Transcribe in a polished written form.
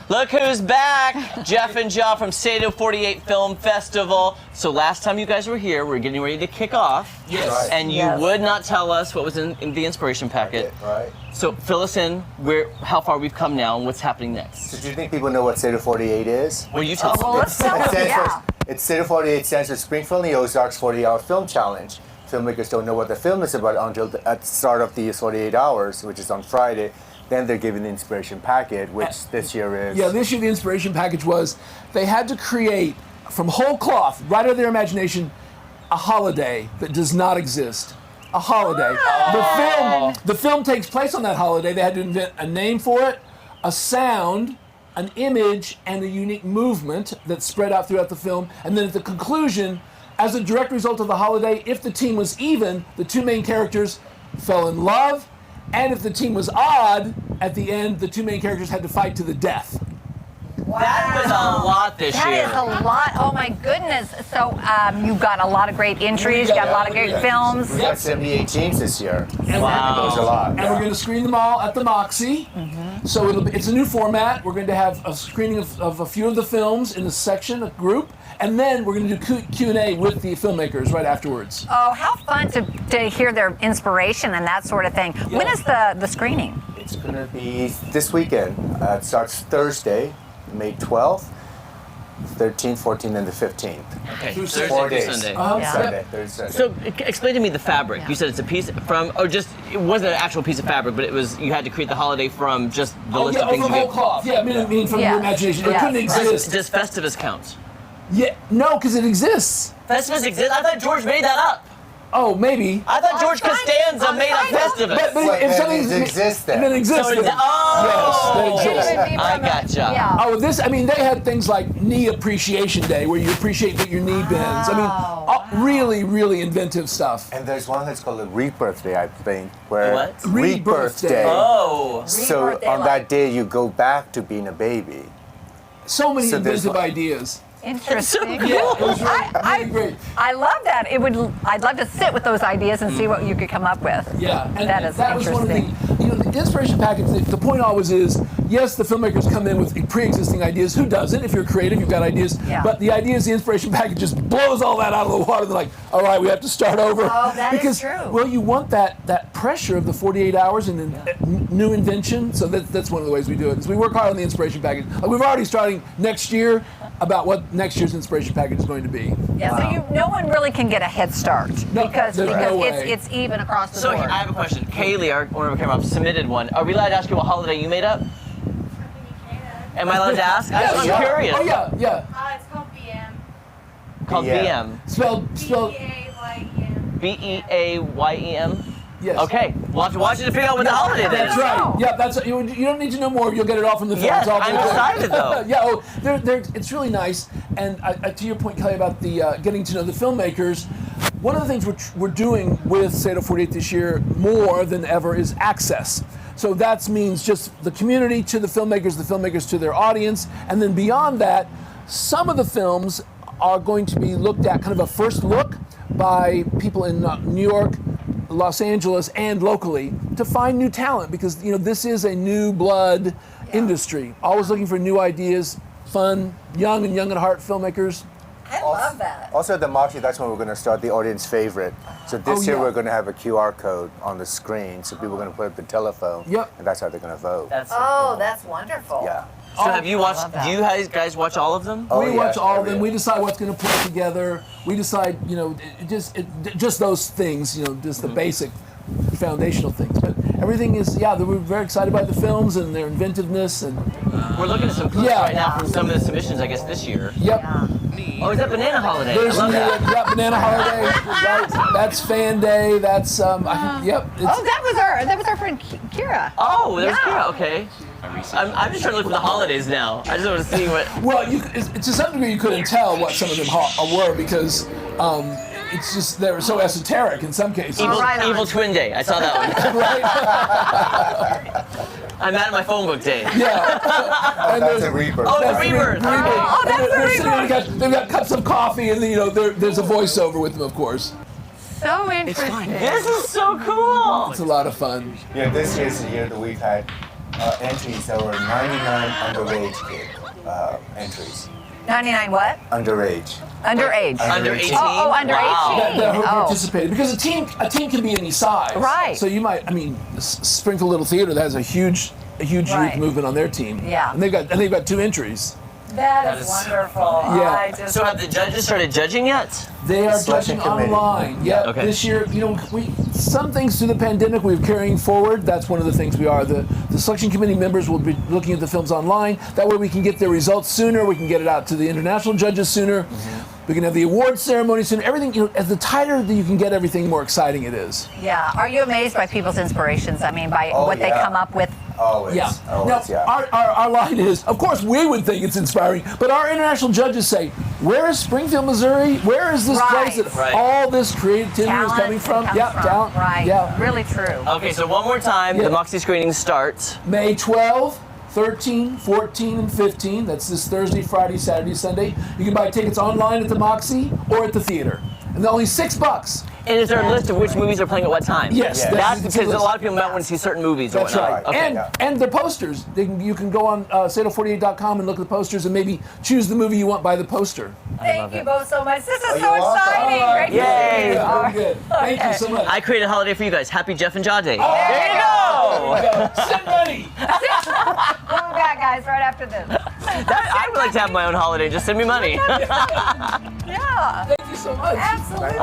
Look who's back! Jeff and John from SATO 48 Film Festival. So last time you guys were here, we were getting ready to kick off. Yes. Right. And you would not tell us what was in the inspiration packet. Right. So fill us in how far we've come now and what's happening next. So do you think people know what SATO 48 is? Well, you tell us. Well, let's tell them, yeah. It's SATO 48 stands for Springfield and the Ozarks 40-hour film challenge. Filmmakers don't know what the film is about until at the start of these 48 hours, which is on Friday. Then they're given the inspiration packet, which this year is... Yeah, this year the inspiration package was they had to create, from whole cloth, right out of their imagination, a holiday that does not exist. A holiday. The film takes place on that holiday. They had to invent a name for it, a sound, an image, and a unique movement that's spread out throughout the film. And then at the conclusion, as a direct result of the holiday, if the team was even, the two main characters fell in love. And if the team was odd, at the end, the two main characters had to fight to the death. Wow. That was a lot this year. That is a lot. Oh my goodness. So you've got a lot of great entries. You got a lot of great films. We got 78 teams this year. Wow. That was a lot. And we're going to screen them all at the Moxie. So it's a new format. We're going to have a screening of a few of the films in a section, a group. And then we're going to do Q&A with the filmmakers right afterwards. Oh, how fun to hear their inspiration and that sort of thing. Yeah. When is the screening? It's going to be this weekend. It starts Thursday, May 12th, 13th, 14th, and the 15th. Okay, Through Thursday 4 through days. Sunday. Yeah. Sunday, Thursday. So explain to me the fabric. You said it's a piece from, or just, it wasn't an actual piece of fabric, but it was, you had to create the holiday from just the list of things from you whole did. cloth. Yeah, I mean from Yeah. your imagination. It Yeah. couldn't exist. Does Festivus count? Yeah, no, because it exists. Festivus exists? I thought George made that up. Oh, maybe. I thought George Costanza made up Festivus. But Wait, if then something's it exists then. Then it exists. So it's, then. oh! Yes, that exists. I gotcha. Yeah. Oh, this, I mean, they had things like Knee Appreciation Day where you appreciate that your knee bends. I mean, really, really inventive stuff. And there's one that's called a Rebirth Day, I think. Where What? Rebirth Day. Oh. So Rebirth Day, on like- that day, you go back to being a baby. So many So there's inventive one- ideas. Interesting. Yeah, it was really great. I love that. I'd love to sit with those ideas and see what you could come up with. Yeah, and That is that was one of the interesting. things. You know, the inspiration package. The point always is, yes, the filmmakers come in with pre-existing ideas. Who doesn't? If you're creative, you've got ideas. Yeah. But the idea is the inspiration package just blows all that out of the water. They're like, all right, we have to start over. Oh, that is because, true. Well, you want that pressure of the 48 hours and then new invention. So that's one of the ways we do it. Is we work hard on the inspiration package. Like we've already starting next year about what next year's inspiration package is going to be. Yeah, so no one really can get a head start No, because there's no way. it's even across the So board. I have a question. Kaylee, one of our camera ops, submitted one. Are we allowed to ask you what holiday you made up? Am I allowed to ask? I'm Yeah. curious. Oh yeah, yeah. It's called BM. Called Yeah. BM. Spelled. B-A-Y-E-M. B-E-A-Y-E-M? Yes. Okay, we'll have to watch it to figure out what the holiday is. That's right. Yeah, that's you don't need to know more. You'll get it all from the film. Yes, It's all I'm very good. excited though. Yeah, oh, it's really nice. And to your point, Kelly, about the getting to know the filmmakers, one of the things we're doing with SATO 48 this year more than ever is access. So that means just the community to the filmmakers to their audience, and then beyond that, some of the films are going to be looked at, kind of a first look by people in New York, Los Angeles, and locally to find new talent, because this is a new blood industry. Always looking for new ideas, fun, young and young at heart filmmakers. I love that. Also, at the Moxie, that's when we're going to start the audience favorite. So this year yeah. we're going to have a QR code on the screen, so people are going to put up the telephone, Yep. and that's how they're going to vote. That's Oh, that's wonderful. Yeah. So have you watched, love that. do you guys watch all of them? Oh, We yeah, watch all of them. every We year. decide what's going to play together. We decide, just those things, just the basic foundational things. But everything is, we're very excited by the films and their inventiveness. And We're looking at some clips Yeah. right now from some of the submissions, I guess, this year. yep. Oh, is that Banana Holiday? There's I love that. Banana Holiday. Right. That's Fan Day. That's yep. Oh, that was our friend Kira. Oh, there's Yeah. Kira, okay. I'm just trying to look for the holidays now. I just want to see what... Well, to some degree, you couldn't tell what some of them were because it's just they were so esoteric in some cases. Evil, right on. Evil Twin Day. I saw that one. Right? I'm out of my phone book day. Yeah. And That's there's- a Rebirth. Oh, Day. the Rebirth. Oh, that's And the they're sitting, Rebirth. they've got cups of coffee, and there's a voiceover with them, of course. So interesting. This is so cool. It's a lot of fun. Yeah, this year's the year that we've had entries. There were 99 underage entries. 99 what? Underage. Underage. Under 18? Oh, under Wow. 18. That Oh. participated because a team can be any size. Right. So you might, Springfield Little Theater that has a huge Right. youth movement on their team. Yeah. And they've got 2 entries. That is wonderful. Yeah. So have the judges started judging yet? They are Selection judging committee. online. Yeah. Okay. This year, some things through the pandemic we're carrying forward. That's one of the things we are. The selection committee members will be looking at the films online. That way we can get the results sooner. We can get it out to the international judges sooner. We can have the awards ceremony soon. Everything, as the tighter that you can get everything, the more exciting it is. Yeah. Are you amazed by people's inspirations? I mean, by what they yeah. come up with? Always. Yeah. Always, Now, yeah. our line is, of course, we would think it's inspiring, but our international judges say, where is Springfield, Missouri? Where is this Right. place that Right. all this creativity Talent is coming from? comes Yeah, from. talent. Right. Yeah. Really true. Okay, so one more time, Yeah. the Moxie screenings start. May 12, 13, 14, and 15. That's this Thursday, Friday, Saturday, Sunday. You can buy tickets online at the Moxie or at the theater. And they're only $6. And is there a list of which movies are playing at what time? Yes, Yeah. That's that's because the a lot list. of people might want to see certain movies or That's whatnot. right. Okay. And the posters. You can go on SATO48.com and look at the posters and maybe choose the movie you want by the poster. Thank you both so much. This is so you're welcome. exciting. All right. Great to Yay. see you. All Very right. good. Thank you so much. I created a holiday for you guys. Happy Jeff and Jaw Day. There you go. Send money. We'll be back, guys, right after this. I would like to have my own holiday. Just send me money. Yeah. Thank you so much. Absolutely.